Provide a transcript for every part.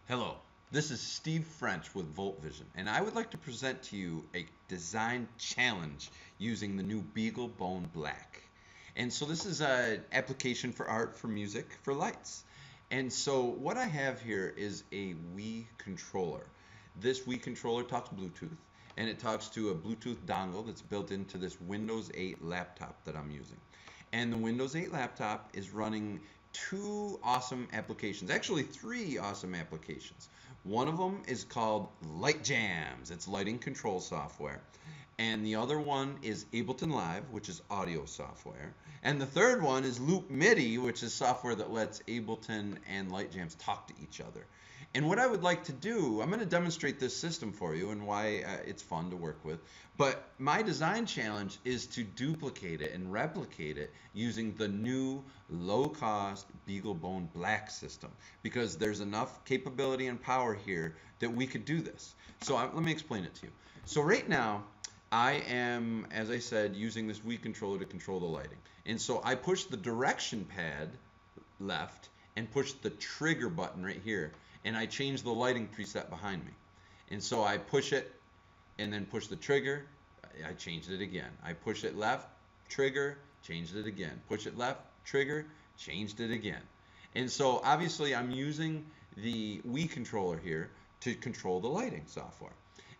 Hello, this is Steve French with VoltVision, and I would like to present to you a design challenge using the new BeagleBone Black. And so this is an application for art, for music, for lights. And so what I have here is a Wii controller. This Wii controller talks Bluetooth, and it talks to a Bluetooth dongle that's built into this Windows 8 laptop that I'm using. And the Windows 8 laptop is running two awesome applications, actually three awesome applications. One of them is called Light Jams. It's lighting control software. And the other one is Ableton Live, which is audio software. And the third one is Loop MIDI, which is software that lets Ableton and Light Jams talk to each other. And what I would like to do, I'm going to demonstrate this system for you and why it's fun to work with. But my design challenge is to duplicate it and replicate it using the new low-cost BeagleBone Black system, because there's enough capability and power here that we could do this. So let me explain it to you. So right now, I am, as I said, using this Wii controller to control the lighting. And so I push the direction pad left and push the trigger button right here. And I change the lighting preset behind me. And so I push it and then push the trigger. I changed it again. I push it left, trigger, changed it again. Push it left, trigger, changed it again. And so obviously I'm using the Wii controller here to control the lighting software.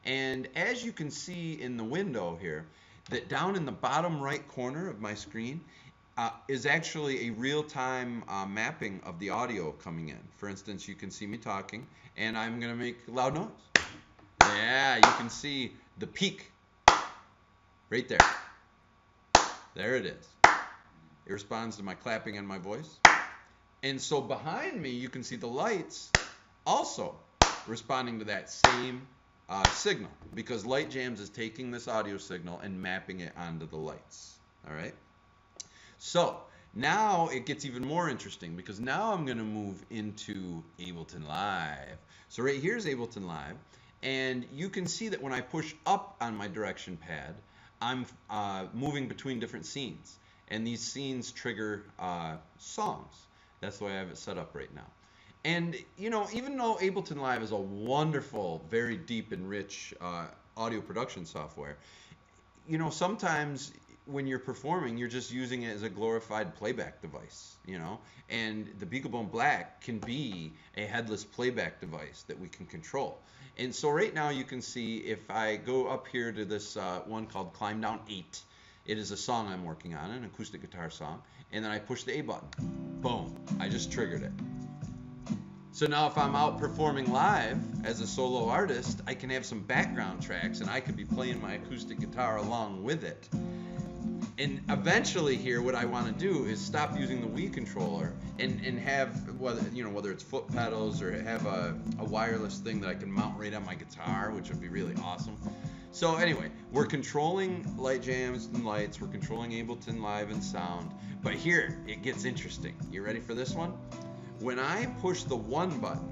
And as you can see in the window here, that down in the bottom right corner of my screen is actually a real-time mapping of the audio coming in. For instance, you can see me talking, and I'm going to make loud noise. Yeah, you can see the peak right there. There it is. It responds to my clapping and my voice. And so behind me, you can see the lights also responding to that same signal, because Light Jams is taking this audio signal and mapping it onto the lights. All right. So now it gets even more interesting, because now I'm going to move into Ableton Live. So right here is Ableton Live, and you can see that when I push up on my direction pad, I'm moving between different scenes, and these scenes trigger songs. That's the way I have it set up right now. And you know, even though Ableton Live is a wonderful, very deep and rich audio production software, you know, sometimes when you're performing, you're just using it as a glorified playback device, you know, and the BeagleBone Black can be a headless playback device that we can control. And so right now you can see, if I go up here to this one called Climb Down 8, it is a song I'm working on, an acoustic guitar song, and then I push the A button. Boom, I just triggered it. So now if I'm out performing live as a solo artist, I can have some background tracks, and I could be playing my acoustic guitar along with it. And eventually here, what I want to do is stop using the Wii controller and have, whether it's foot pedals or have a wireless thing that I can mount right on my guitar, which would be really awesome. So anyway, we're controlling Light Jams and lights, we're controlling Ableton Live and sound, but here it gets interesting. You ready for this one? When I push the 1 button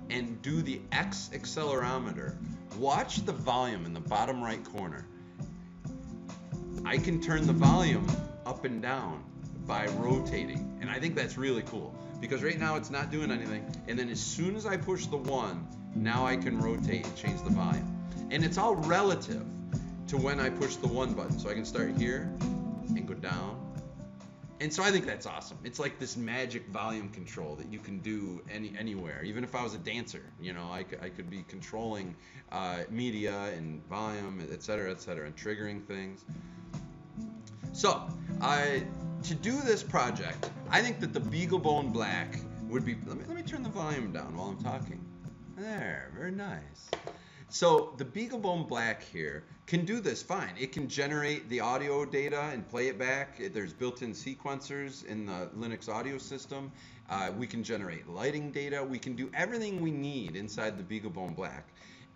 and do the X accelerometer, watch the volume in the bottom right corner. I can turn the volume up and down by rotating, and I think that's really cool, because right now it's not doing anything, and then as soon as I push the 1, now I can rotate and change the volume. And it's all relative to when I push the 1 button, so I can start here and go down. And so I think that's awesome. It's like this magic volume control that you can do anywhere. Even if I was a dancer, you know, I could be controlling media and volume, et cetera, and triggering things. So to do this project, I think that the BeagleBone Black would be, let me turn the volume down while I'm talking. There, very nice. So the BeagleBone Black here can do this fine. It can generate the audio data and play it back. There's built-in sequencers in the Linux audio system. We can generate lighting data. We can do everything we need inside the BeagleBone Black.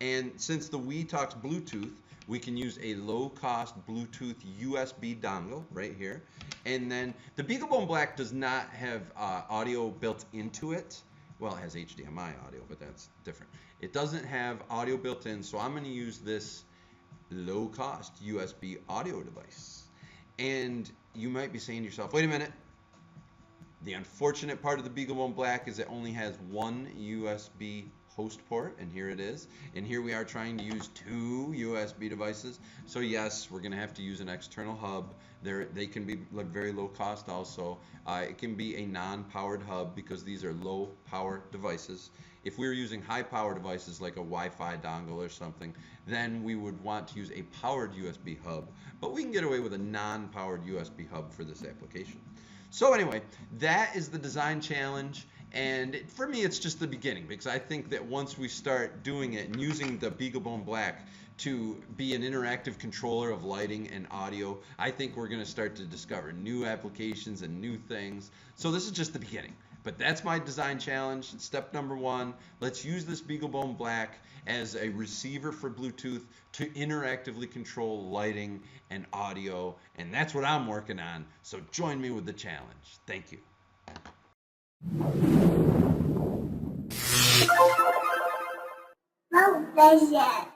And since the Wii talks Bluetooth, we can use a low-cost Bluetooth USB dongle right here. And then the BeagleBone Black does not have audio built into it. Well, it has HDMI audio, but that's different. It doesn't have audio built in, so I'm going to use this low-cost USB audio device. And you might be saying to yourself, wait a minute, The unfortunate part of the BeagleBone Black is it only has one USB host port, and here it is. And here we are trying to use two USB devices. So yes, we're going to have to use an external hub. They can be very low cost also. It can be a non-powered hub because these are low power devices. If we were using high power devices like a Wi-Fi dongle or something, then we would want to use a powered USB hub. But we can get away with a non-powered USB hub for this application. So anyway, that is the design challenge, and for me it's just the beginning, because I think that once we start doing it and using the BeagleBone Black to be an interactive controller of lighting and audio, I think we're going to start to discover new applications and new things. So this is just the beginning. But that's my design challenge. Step number one, let's use this BeagleBone Black as a receiver for Bluetooth to interactively control lighting and audio. And that's what I'm working on. So join me with the challenge. Thank you. VoltVision.